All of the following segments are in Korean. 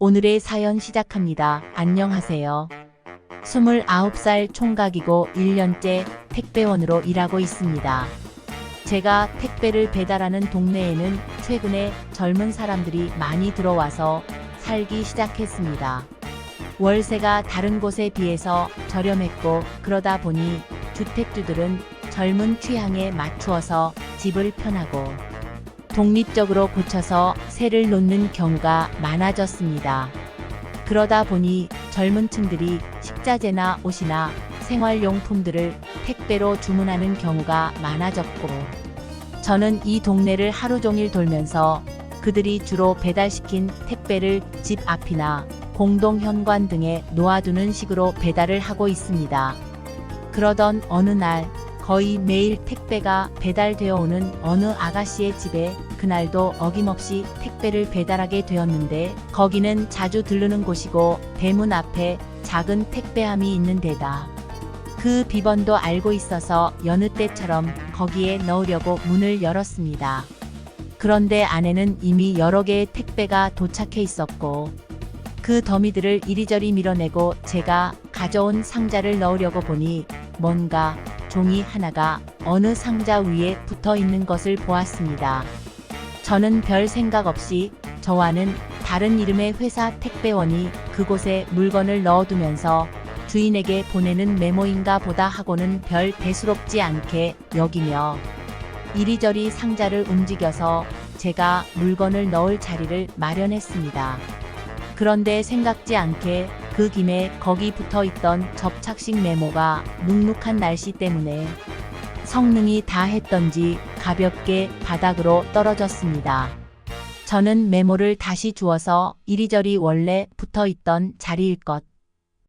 오늘의 사연 시작합니다. 안녕하세요. 29살 총각이고 1년째 택배원으로 일하고 있습니다. 제가 택배를 배달하는 동네에는 최근에 젊은 사람들이 많이 들어와서 살기 시작했습니다. 월세가 다른 곳에 비해서 저렴했고, 그러다 보니 주택주들은 젊은 취향에 맞추어서 집을 편하고 독립적으로 고쳐서 세를 놓는 경우가 많아졌습니다. 그러다 보니 젊은 층들이 식자재나 옷이나 생활용품들을 택배로 주문하는 경우가 많아졌고, 저는 이 동네를 하루 종일 돌면서 그들이 주로 배달시킨 택배를 집 앞이나 공동현관 등에 놓아두는 식으로 배달을 하고 있습니다. 그러던 어느 날 거의 매일 택배가 배달되어 오는 어느 아가씨의 집에 그날도 어김없이 택배를 배달하게 되었는데, 거기는 자주 들르는 곳이고 대문 앞에 작은 택배함이 있는 데다 그 비번도 알고 있어서 여느 때처럼 거기에 넣으려고 문을 열었습니다. 그런데 안에는 이미 여러 개의 택배가 도착해 있었고, 그 더미들을 이리저리 밀어내고 제가 가져온 상자를 넣으려고 보니 뭔가 종이 하나가 어느 상자 위에 붙어 있는 것을 보았습니다. 저는 별 생각 없이 저와는 다른 이름의 회사 택배원이 그곳에 물건을 넣어두면서 주인에게 보내는 메모인가 보다 하고는 별 대수롭지 않게 여기며 이리저리 상자를 움직여서 제가 물건을 넣을 자리를 마련했습니다. 그런데 생각지 않게 그 김에 거기 붙어 있던 접착식 메모가 눅눅한 날씨 때문에 성능이 다했던지 가볍게 바닥으로 떨어졌습니다. 저는 메모를 다시 주워서 이리저리 원래 붙어 있던 자리일 것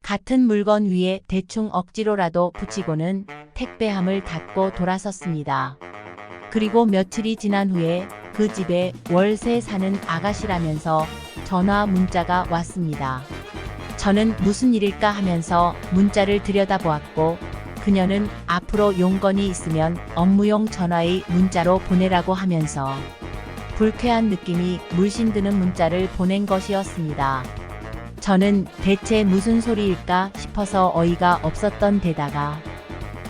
같은 물건 위에 대충 억지로라도 붙이고는 택배함을 닫고 돌아섰습니다. 그리고 며칠이 지난 후에 그 집에 월세 사는 아가씨라면서 전화 문자가 왔습니다. 저는 무슨 일일까 하면서 문자를 들여다보았고, 그녀는 앞으로 용건이 있으면 업무용 전화의 문자로 보내라고 하면서 불쾌한 느낌이 물씬 드는 문자를 보낸 것이었습니다. 저는 대체 무슨 소리일까 싶어서 어이가 없었던 데다가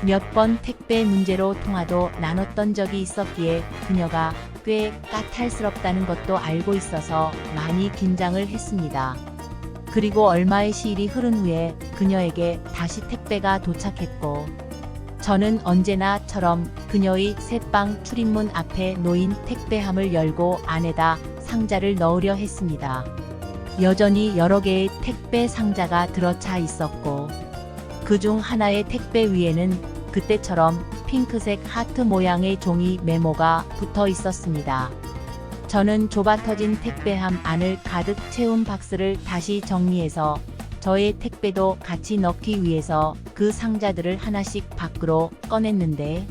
몇 번 택배 문제로 통화도 나눴던 적이 있었기에 그녀가 꽤 까탈스럽다는 것도 알고 있어서 많이 긴장을 했습니다. 그리고 얼마의 시일이 흐른 후에 그녀에게 다시 택배가 도착했고, 저는 언제나처럼 그녀의 새방 출입문 앞에 놓인 택배함을 열고 안에다 상자를 넣으려 했습니다. 여전히 여러 개의 택배 상자가 들어차 있었고, 그중 하나의 택배 위에는 그때처럼 핑크색 하트 모양의 종이 메모가 붙어 있었습니다. 저는 좁아터진 택배함 안을 가득 채운 박스를 다시 정리해서 저의 택배도 같이 넣기 위해서 그 상자들을 하나씩 밖으로 꺼냈는데,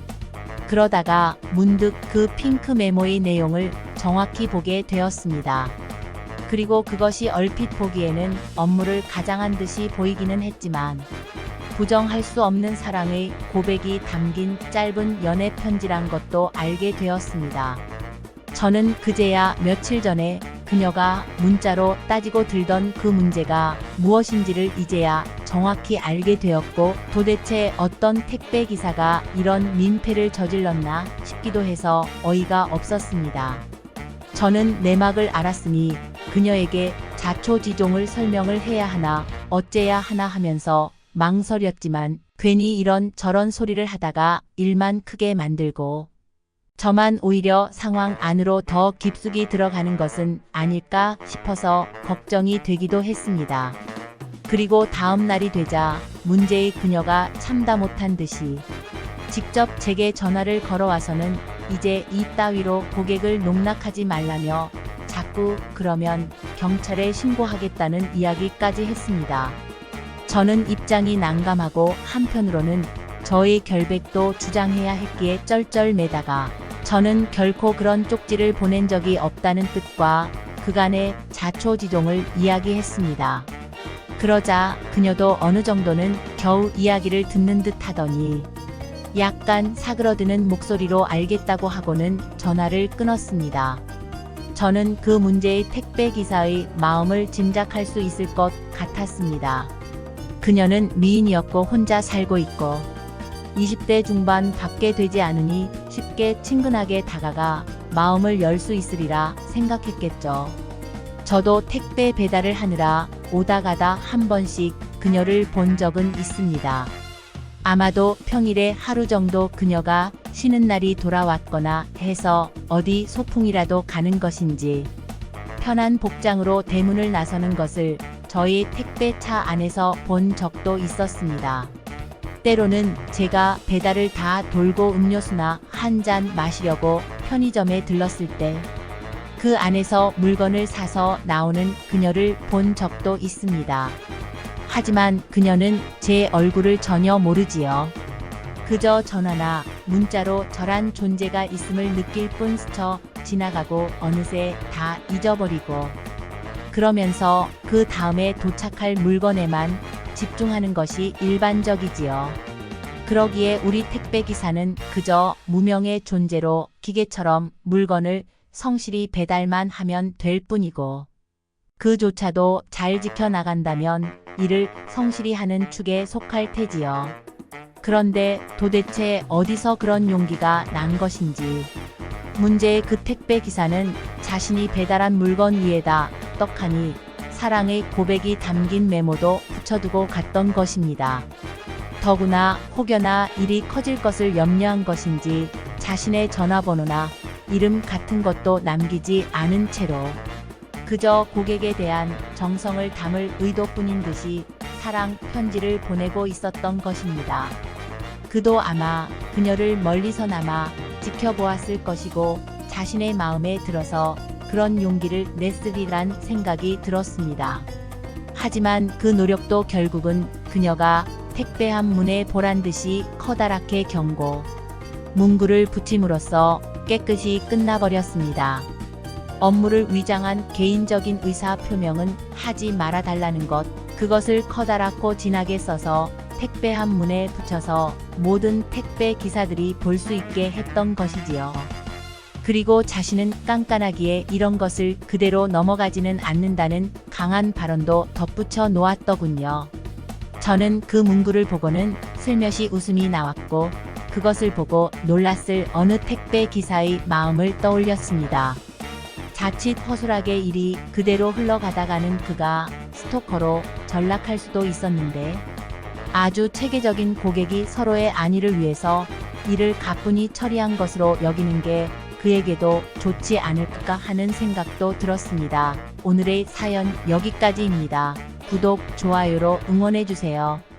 그러다가 문득 그 핑크 메모의 내용을 정확히 보게 되었습니다. 그리고 그것이 얼핏 보기에는 업무를 가장한 듯이 보이기는 했지만 부정할 수 없는 사랑의 고백이 담긴 짧은 연애 편지란 것도 알게 되었습니다. 저는 그제야 며칠 전에 그녀가 문자로 따지고 들던 그 문제가 무엇인지를 이제야 정확히 알게 되었고, 도대체 어떤 택배 기사가 이런 민폐를 저질렀나 싶기도 해서 어이가 없었습니다. 저는 내막을 알았으니 그녀에게 자초지종을 설명을 해야 하나 어째야 하나 하면서 망설였지만, 괜히 이런 저런 소리를 하다가 일만 크게 만들고 저만 오히려 상황 안으로 더 깊숙이 들어가는 것은 아닐까 싶어서 걱정이 되기도 했습니다. 그리고 다음 날이 되자 문제의 그녀가 참다 못한 듯이 직접 제게 전화를 걸어와서는 이제 이따위로 고객을 농락하지 말라며 자꾸 그러면 경찰에 신고하겠다는 이야기까지 했습니다. 저는 입장이 난감하고 한편으로는 저의 결백도 주장해야 했기에 쩔쩔매다가, 저는 결코 그런 쪽지를 보낸 적이 없다는 뜻과 그간의 자초지종을 이야기했습니다. 그러자 그녀도 어느 정도는 겨우 이야기를 듣는 듯 하더니 약간 사그러드는 목소리로 알겠다고 하고는 전화를 끊었습니다. 저는 그 문제의 택배 기사의 마음을 짐작할 수 있을 것 같았습니다. 그녀는 미인이었고 혼자 살고 있고 20대 중반 밖에 되지 않으니 쉽게 친근하게 다가가 마음을 열 수 있으리라 생각했겠죠. 저도 택배 배달을 하느라 오다 가다 한 번씩 그녀를 본 적은 있습니다. 아마도 평일에 하루 정도 그녀가 쉬는 날이 돌아왔거나 해서 어디 소풍이라도 가는 것인지 편한 복장으로 대문을 나서는 것을 저희 택배차 안에서 본 적도 있었습니다. 때로는 제가 배달을 다 돌고 음료수나 한 잔 마시려고 편의점에 들렀을 때 그 안에서 물건을 사서 나오는 그녀를 본 적도 있습니다. 하지만 그녀는 제 얼굴을 전혀 모르지요. 그저 전화나 문자로 저란 존재가 있음을 느낄 뿐 스쳐 지나가고 어느새 다 잊어버리고 그러면서 그 다음에 도착할 물건에만 집중하는 것이 일반적이지요. 그러기에 우리 택배기사는 그저 무명의 존재로 기계처럼 물건을 성실히 배달만 하면 될 뿐이고 그조차도 잘 지켜나간다면 이를 성실히 하는 축에 속할 테지요. 그런데 도대체 어디서 그런 용기가 난 것인지 문제의 그 택배기사는 자신이 배달한 물건 위에다 떡하니 사랑의 고백이 담긴 메모도 붙여두고 갔던 것입니다. 더구나 혹여나 일이 커질 것을 염려한 것인지 자신의 전화번호나 이름 같은 것도 남기지 않은 채로 그저 고객에 대한 정성을 담을 의도뿐인 듯이 사랑 편지를 보내고 있었던 것입니다. 그도 아마 그녀를 멀리서나마 지켜보았을 것이고 자신의 마음에 들어서 그런 용기를 냈으리란 생각이 들었습니다. 하지만 그 노력도 결국은 그녀가 택배함 문에 보란듯이 커다랗게 경고, 문구를 붙임으로써 깨끗이 끝나버렸습니다. 업무를 위장한 개인적인 의사 표명은 하지 말아달라는 것, 그것을 커다랗고 진하게 써서 택배함 문에 붙여서 모든 택배 기사들이 볼 수 있게 했던 것이지요. 그리고 자신은 깐깐하기에 이런 것을 그대로 넘어가지는 않는다는 강한 발언도 덧붙여 놓았더군요. 저는 그 문구를 보고는 슬며시 웃음이 나왔고 그것을 보고 놀랐을 어느 택배 기사의 마음을 떠올렸습니다. 자칫 허술하게 일이 그대로 흘러가다가는 그가 스토커로 전락할 수도 있었는데 아주 체계적인 고객이 서로의 안위를 위해서 이를 가뿐히 처리한 것으로 여기는 게 그에게도 좋지 않을까 하는 생각도 들었습니다. 오늘의 사연 여기까지입니다. 구독, 좋아요로 응원해주세요.